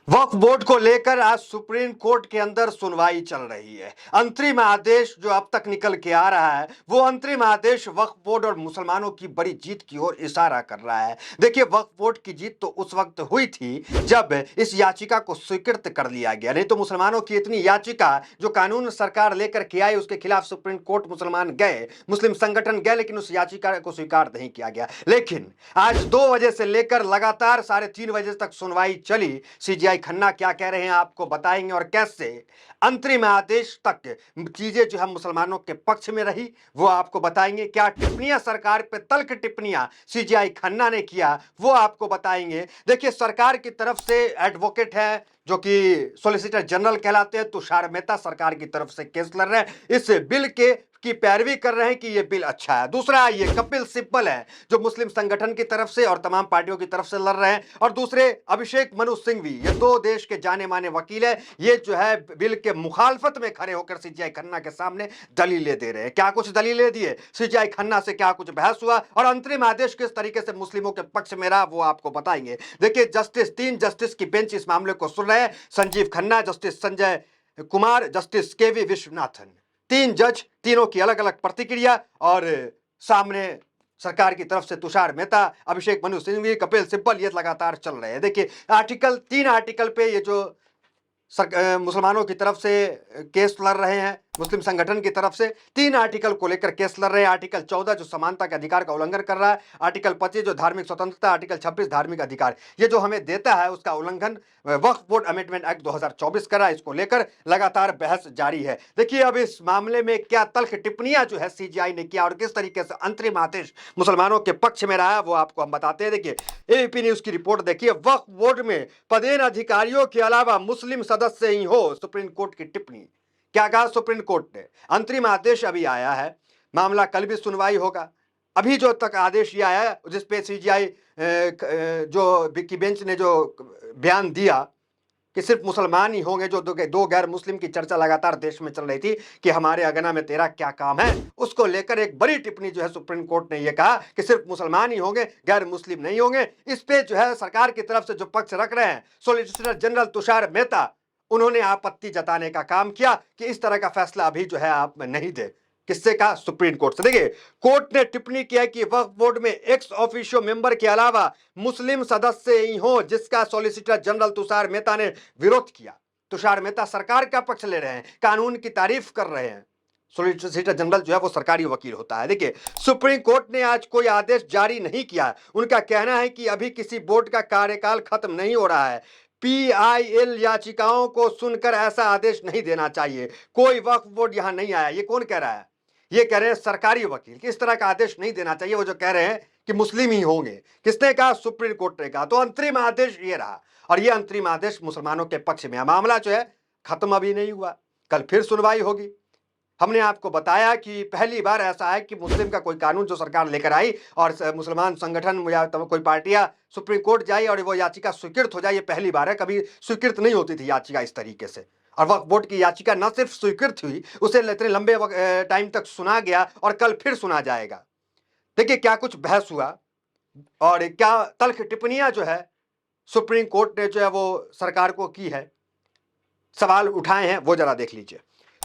वक्फ board को लेकर आज सुप्रीम कोर्ट के अंदर सुनवाई चल रही है। अंतरिम आदेश जो अब तक निकल के आ रहा है, वो अंतरिम आदेश वक्फ बोर्ड और मुसलमानों की बड़ी जीत की ओर इशारा कर रहा है। देखिए, वक्फ बोर्ड की जीत तो उस वक्त हुई थी जब इस याचिका को स्वीकृत कर लिया गया, नहीं तो मुसलमानों की इतनी याचिका जो कानून सरकार लेकर के आई उसके खिलाफ सुप्रीम कोर्ट मुसलमान गए, मुस्लिम संगठन गए, लेकिन उस याचिका को स्वीकार नहीं किया गया। लेकिन आज 2 बजे से लेकर लगातार 3:30 बजे तक सुनवाई चली। सीजीआई खन्ना क्या कह रहे हैं आपको बताएंगे, और कैसे अंतरिम आदेश तक चीजें जो है मुसलमानों के पक्ष में रही वो आपको बताएंगे। क्या टिप्पणियां सरकार पे तल्ख टिप्पणियां सीजीआई खन्ना ने किया वो आपको बताएंगे। देखिए, सरकार की तरफ से एडवोकेट है जो कि सॉलिसिटर जनरल कहलाते हैं, तुषार मेहता सरकार की तरफ से केस लड़ रहे हैं, इस बिल के की पैरवी कर रहे हैं कि यह बिल अच्छा है। दूसरा ये कपिल सिब्बल है जो मुस्लिम संगठन की तरफ से और तमाम पार्टियों की तरफ से लड़ रहे हैं, और दूसरे अभिषेक मनु सिंघवी, ये 2 देश के जाने माने वकील है, ये जो है बिल के मुखालफत में खड़े होकर सीजीआई खन्ना के सामने दलीलें दे रहे हैं। क्या कुछ दलीलें दिए, सीजीआई खन्ना से क्या कुछ बहस हुआ, और अंतरिम आदेश किस तरीके से मुस्लिमों के पक्ष में रहा वो आपको बताएंगे। देखिए, 3 जस्टिस की बेंच इस मामले को सुन रहे हैं। संजीव खन्ना, जस्टिस संजय कुमार, जस्टिस केवी विश्वनाथन, 3 जज, तीनों की अलग अलग प्रतिक्रिया, और सामने सरकार की तरफ से तुषार मेहता, अभिषेक मनु सिंघवी, कपिल सिब्बल, ये लगातार चल रहे हैं। देखिए, 3 आर्टिकल पे ये जो मुसलमानों की तरफ से केस लड़ रहे हैं, मुस्लिम संगठन की तरफ से 3 आर्टिकल को लेकर केस लड़ रहे हैं। आर्टिकल 14 जो समानता के अधिकार का उल्लंघन कर रहा है, आर्टिकल 25 जो धार्मिक स्वतंत्रता, आर्टिकल 26 धार्मिक अधिकार, ये जो हमें देता है उसका उल्लंघन वक्फ बोर्ड अमेंडमेंट एक्ट 2024 कर रहा है। इसको लेकर लगातार बहस जारी है। देखिए, अब इस मामले में क्या तल्ख टिप्पणियां जो है सीजीआई ने किया और किस तरीके से अंतरिम आदेश मुसलमानों के पक्ष में रहा है वो आपको हम बताते हैं। देखिए, एबीपी न्यूज की रिपोर्ट देखिए, वक्फ बोर्ड में पदेन अधिकारियों के अलावा मुस्लिम सदस्य ही हो, सुप्रीम कोर्ट की टिप्पणी। क्या कहा सुप्रीम कोर्ट ने? अंतरिम आदेश अभी आया है, मामला कल भी सुनवाई होगा। अभी जो तक आदेश ये आया है जिसपे सीजीआई जो की बेंच ने जो बयान दिया कि सिर्फ मुसलमान ही होंगे, जो 2 गैर मुस्लिम की चर्चा लगातार देश में चल रही थी कि हमारे अगना में तेरा क्या काम है, उसको लेकर एक बड़ी टिप्पणी जो है सुप्रीम कोर्ट ने यह कहा कि सिर्फ मुसलमान ही होंगे, गैर मुस्लिम नहीं होंगे। इस पे जो है सरकार की तरफ से जो पक्ष रख रहे हैं सॉलिसिटर जनरल तुषार मेहता, उन्होंने आपत्ति जताने का काम किया कि इस तरह का फैसला अभी जो है आप नहीं दे। किससे कहा? सुप्रीम कोर्ट से। देखिए, कोर्ट ने टिप्पणी किया कि वक्फ बोर्ड में एक्स ऑफिशियो मेंबर के अलावा मुस्लिम सदस्य ही हो, जिसका सॉलिसिटर जनरल तुषार मेहता ने विरोध किया। तुषार मेहता सरकार का पक्ष ले रहे हैं, कानून की तारीफ कर रहे हैं। सॉलिसिटर जनरल जो है वो सरकारी वकील होता है। देखिए, सुप्रीम कोर्ट ने आज कोई आदेश जारी नहीं किया। उनका कहना है कि अभी किसी बोर्ड का कार्यकाल खत्म नहीं हो रहा है। पीआईएल याचिकाओं को सुनकर ऐसा आदेश नहीं देना चाहिए। कोई वक्फ बोर्ड यहां नहीं आया। ये कौन कह रहा है? ये कह रहे हैं सरकारी वकील कि इस तरह का आदेश नहीं देना चाहिए। वो जो कह रहे हैं कि मुस्लिम ही होंगे, किसने कहा? सुप्रीम कोर्ट ने कहा। तो अंतरिम आदेश ये रहा, और ये अंतरिम आदेश मुसलमानों के पक्ष में है। मामला जो है खत्म अभी नहीं हुआ, कल फिर सुनवाई होगी। हमने आपको बताया कि पहली बार ऐसा है कि मुस्लिम का कोई कानून जो सरकार लेकर आई और मुसलमान संगठन या कोई पार्टियां सुप्रीम कोर्ट जाए और वो याचिका स्वीकृत हो जाए, ये पहली बार है। कभी स्वीकृत नहीं होती थी याचिका इस तरीके से। और वक्फ बोर्ड की याचिका न सिर्फ स्वीकृत हुई, उसे इतने लंबे टाइम तक सुना गया और कल फिर सुना जाएगा। देखिए, क्या कुछ बहस हुआ और क्या तल्ख टिप्पणियां जो है सुप्रीम कोर्ट ने जो है वो सरकार को की है, सवाल उठाए हैं, वो जरा देख लीजिए।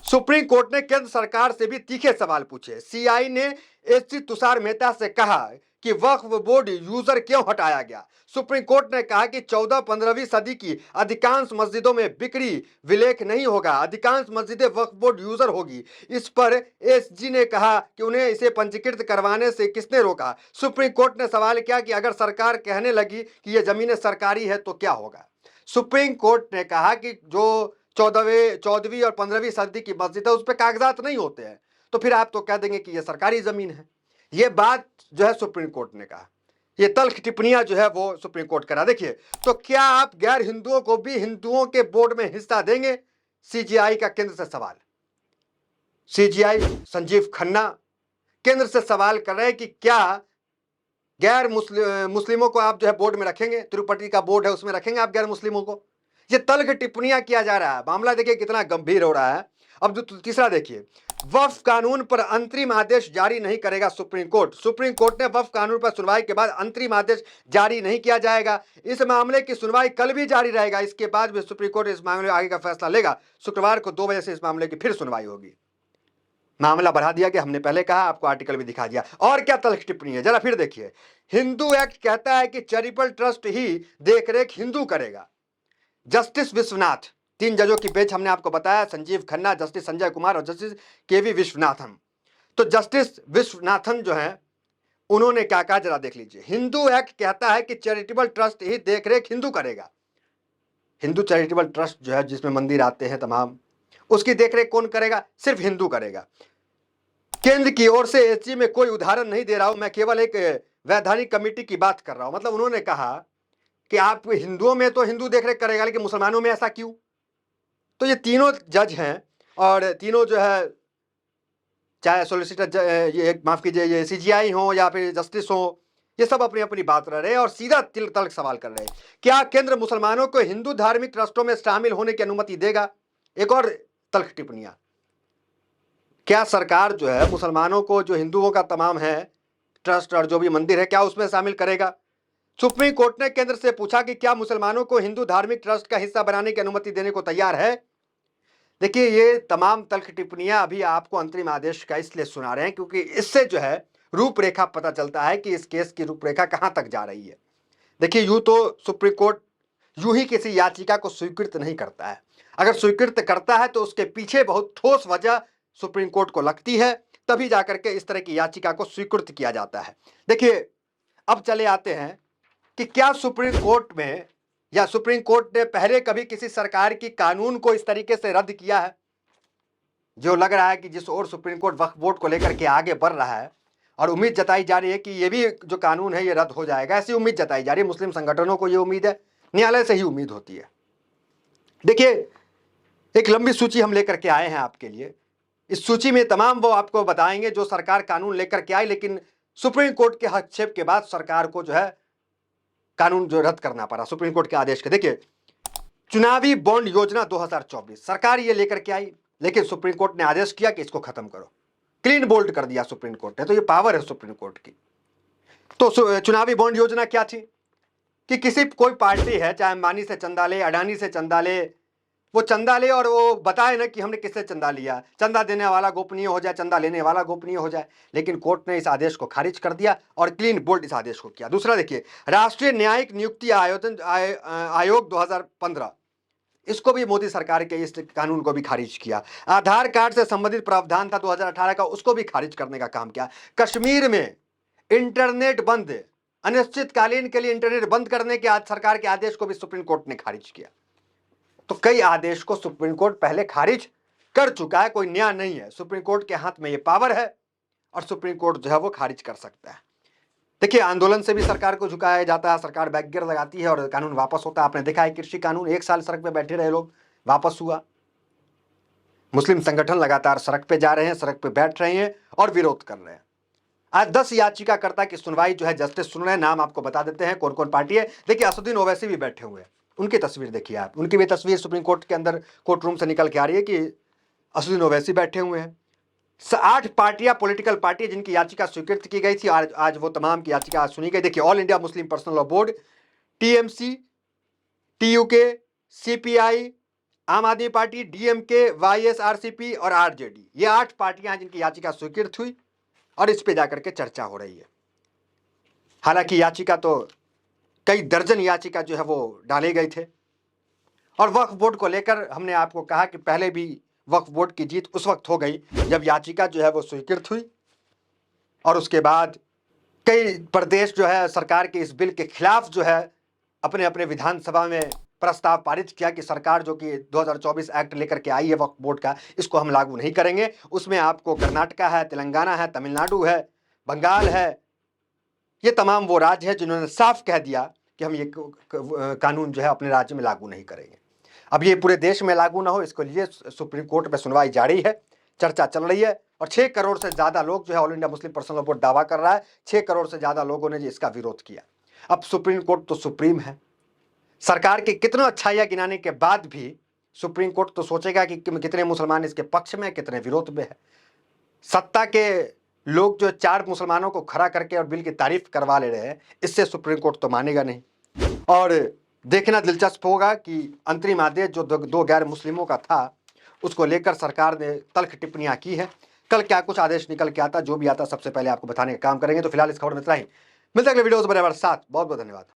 सुप्रीम कोर्ट ने केंद्र सरकार से भी तीखे सवाल पूछे। सीआई ने एससी तुषार मेहता से कहा कि वक्फ बोर्ड यूजर क्यों हटाया गया। सुप्रीम कोर्ट ने कहा कि 14-15वीं सदी की अधिकांश मस्जिदों में बिक्री विलेख नहीं होगा, अधिकांश मस्जिदें वक्फ बोर्ड यूजर होगी। इस पर एसजी ने कहा कि उन्हें इसे पंजीकृत करवाने से किसने रोका। सुप्रीम कोर्ट ने सवाल किया कि अगर सरकार कहने लगी कि ये जमीनें सरकारी है तो क्या होगा। सुप्रीम कोर्ट ने कहा कि जो 14वीं और 15वीं सदी की मस्जिद है उस पर कागजात नहीं होते हैं, तो फिर आप तो कह देंगे कि यह सरकारी जमीन है। यह बात जो है सुप्रीम कोर्ट ने कहा। ये तल्ख टिप्पणियां जो है वो सुप्रीम कोर्ट करा। देखिए, तो क्या आप गैर हिंदुओं को भी हिंदुओं के बोर्ड में हिस्सा देंगे? सीजीआई का केंद्र से सवाल। सीजीआई संजीव खन्ना केंद्र से सवाल कर रहे हैं कि क्या गैर मुस्लिमों को आप जो है बोर्ड में रखेंगे? तिरुपति का बोर्ड है उसमें रखेंगे आप गैर मुस्लिमों को? ये तल्ख टिप्पणियां किया जा रहा है। मामला देखिए कितना गंभीर हो रहा है। अब जो तीसरा देखिए, वक्फ कानून पर अंतरिम आदेश जारी नहीं करेगा सुप्रीम कोर्ट। सुप्रीम कोर्ट ने वक्फ कानून पर सुनवाई के बाद अंतरिम आदेश जारी नहीं किया जाएगा। इस मामले की सुनवाई कल भी जारी रहेगा। इसके बाद भी सुप्रीम कोर्ट इस मामले में आगे का फैसला लेगा। शुक्रवार को 2 बजे से इस मामले की फिर सुनवाई होगी। मामला बढ़ा दिया गया, हमने पहले कहा, आपको आर्टिकल भी दिखा दिया। और क्या तल्ख टिप्पणी है, जरा फिर देखिए। हिंदू एक्ट कहता है कि चैरिटेबल ट्रस्ट ही देखरेख हिंदू करेगा। जस्टिस विश्वनाथ, 3 जजों की बेंच हमने आपको बताया, संजीव खन्ना, जस्टिस संजय कुमार और जस्टिस केवी विश्वनाथन। तो जस्टिस विश्वनाथन जो है उन्होंने क्या कहा, जरा देख लीजिए। हिंदू एक्ट कहता है कि चैरिटेबल ट्रस्ट ही देखरेख हिंदू करेगा। हिंदू चैरिटेबल ट्रस्ट जो है, जिसमें मंदिर आते हैं तमाम, उसकी देखरेख कौन करेगा? सिर्फ हिंदू करेगा। केंद्र की ओर से इस चीज में कोई उदाहरण नहीं दे रहा हूं, मैं केवल एक वैधानिक कमेटी की बात कर रहा हूं। मतलब उन्होंने कहा कि आप हिंदुओं में तो हिंदू देखरेख करेगा, लेकिन मुसलमानों में ऐसा क्यों? तो ये तीनों जज हैं और तीनों जो है, चाहे सोलिसिटर ये माफ कीजिए, ये सीजीआई हो या फिर जस्टिस हो, ये सब अपनी अपनी बात रह रहे हैं और सीधा तिल तल्क सवाल कर रहे हैं। क्या केंद्र मुसलमानों को हिंदू धार्मिक ट्रस्टों में शामिल होने की अनुमति देगा? एक और तल्ख टिप्पणियां। क्या सरकार जो है मुसलमानों को, जो हिंदुओं का तमाम है ट्रस्ट और जो भी मंदिर है, क्या उसमें शामिल करेगा? सुप्रीम कोर्ट ने केंद्र से पूछा कि क्या मुसलमानों को हिंदू धार्मिक ट्रस्ट का हिस्सा बनाने की अनुमति देने को तैयार है? देखिए, ये तमाम तल्ख टिप्पणियां अभी आपको अंतरिम आदेश का इसलिए सुना रहे हैं क्योंकि इससे जो है रूपरेखा पता चलता है कि इस केस की रूपरेखा कहां तक जा रही है। देखिए, यूं तो सुप्रीम कोर्ट यूं ही किसी याचिका को स्वीकृत नहीं करता है। अगर स्वीकृत करता है तो उसके पीछे बहुत ठोस वजह सुप्रीम कोर्ट को लगती है, तभी जाकर के इस तरह की याचिका को स्वीकृत किया जाता है। देखिए, अब चले आते हैं कि क्या सुप्रीम कोर्ट में या सुप्रीम कोर्ट ने पहले कभी किसी सरकार की कानून को इस तरीके से रद्द किया है? जो लग रहा है कि जिस ओर सुप्रीम कोर्ट वक्फ बोर्ड को लेकर के आगे बढ़ रहा है और उम्मीद जताई जा रही है कि ये भी जो कानून है ये रद्द हो जाएगा, ऐसी उम्मीद जताई जा रही है। मुस्लिम संगठनों को ये उम्मीद है, न्यायालय से ही उम्मीद होती है। देखिए, एक लंबी सूची हम लेकर के आए हैं आपके लिए। इस सूची में तमाम वो आपको बताएंगे जो सरकार कानून लेकर के आई, लेकिन सुप्रीम कोर्ट के हस्तक्षेप के बाद सरकार को जो है कानून जो रद्द करना पड़ा सुप्रीम कोर्ट के आदेश के। देखिए, चुनावी बॉन्ड योजना 2024 सरकार ये लेकर के आई, लेकिन सुप्रीम कोर्ट ने आदेश किया कि इसको खत्म करो। क्लीन बोल्ड कर दिया सुप्रीम कोर्ट ने। तो ये पावर है सुप्रीम कोर्ट की। तो चुनावी बॉन्ड योजना क्या थी कि किसी कोई पार्टी है, चाहे अंबानी से चंदा ले, अडानी से चंदा ले, वो चंदा ले और वो बताए ना कि हमने किससे चंदा लिया। चंदा देने वाला गोपनीय हो जाए, चंदा लेने वाला गोपनीय हो जाए। लेकिन कोर्ट ने इस आदेश को खारिज कर दिया और क्लीन बोल्ड इस आदेश को किया। दूसरा देखिए, राष्ट्रीय न्यायिक नियुक्ति आयोग 2015, इसको भी मोदी सरकार के इस कानून को भी खारिज किया। आधार कार्ड से संबंधित प्रावधान था 2018 का, उसको भी खारिज करने का काम किया। कश्मीर में इंटरनेट बंद, अनिश्चितकालीन के लिए इंटरनेट बंद करने के आज सरकार के आदेश को भी सुप्रीम कोर्ट ने खारिज किया। तो कई आदेश को सुप्रीम कोर्ट पहले खारिज कर चुका है, कोई नया नहीं है। सुप्रीम कोर्ट के हाथ में ये पावर है और सुप्रीम कोर्ट जो है वो खारिज कर सकता है। देखिए, आंदोलन से भी सरकार को झुकाया जाता है, सरकार बैकगियर लगाती है और कानून वापस होता है। आपने देखा है कृषि कानून, 1 साल सड़क पे बैठे रहे लोग, वापस हुआ। मुस्लिम संगठन लगातार सड़क पे जा रहे हैं, सड़क पे बैठ रहे हैं और विरोध कर रहे हैं। आज 10 याचिकाकर्ता की सुनवाई जो है जस्टिस सुन रहे हैं। नाम आपको बता देते हैं कौन कौन पार्टी है। देखिए, असदुद्दीन ओवैसी भी बैठे हुए हैं, उनकी तस्वीर देखिए आप। उनकी भी तस्वीर सुप्रीम कोर्ट के अंदर कोर्ट रूम से निकल के आ रही है कि असदुद्दीन ओवैसी बैठे हुए हैं। 8 पार्टियां, पॉलिटिकल पार्टी जिनकी याचिका स्वीकृत की गई थी, आज वो तमाम की याचिका आज सुनी गई। देखिए, all India Muslim personal law board, TMC, TUK, CPI, Aam Aadmi party, DMK, YSRCP और आरजेडी, ये 8 पार्टियां जिनकी याचिका स्वीकृत हुई और इस पे जाकर के चर्चा हो रही है। हालांकि याचिका तो कई दर्जन याचिका जो है वो डाले गए थे और वक्फ बोर्ड को लेकर हमने आपको कहा कि पहले भी वक्फ बोर्ड की जीत उस वक्त हो गई जब याचिका जो है वो स्वीकृत हुई और उसके बाद कई प्रदेश जो है सरकार के इस बिल के खिलाफ जो है अपने अपने विधानसभा में प्रस्ताव पारित किया कि सरकार जो कि 2024 एक्ट लेकर के आई है वक्फ बोर्ड का, इसको हम लागू नहीं करेंगे। उसमें आपको कर्नाटका है, तेलंगाना है, तमिलनाडु है, बंगाल है, ये तमाम वो राज्य है जिन्होंने साफ कह दिया कि हम ये कानून जो है अपने राज्य में लागू नहीं करेंगे। अब ये पूरे देश में लागू ना हो, इसके लिए सुप्रीम कोर्ट में सुनवाई जारी है, चर्चा चल रही है और 6 करोड़ से ज्यादा लोग जो है all India Muslim personal law board दावा कर रहा है, 6 करोड़ से ज्यादा लोगों ने इसका विरोध किया। अब सुप्रीम कोर्ट तो सुप्रीम है, सरकार की कितना अच्छाइयां गिनाने के बाद भी सुप्रीम कोर्ट तो सोचेगा कि कितने मुसलमान इसके पक्ष में, कितने विरोध में है। सत्ता के लोग जो 4 मुसलमानों को खड़ा करके और बिल की तारीफ करवा ले रहे हैं, इससे सुप्रीम कोर्ट तो मानेगा नहीं। और देखना दिलचस्प होगा कि अंतरिम आदेश जो दो गैर मुस्लिमों का था, उसको लेकर सरकार ने तल्ख टिप्पणियां की है। कल क्या कुछ आदेश निकल के आता, जो भी आता सबसे पहले आपको बताने का काम करेंगे। तो फिलहाल इस खबर में इतना ही। मिलते हैं अगले वीडियो में, बराबर साथ। बहुत बहुत धन्यवाद।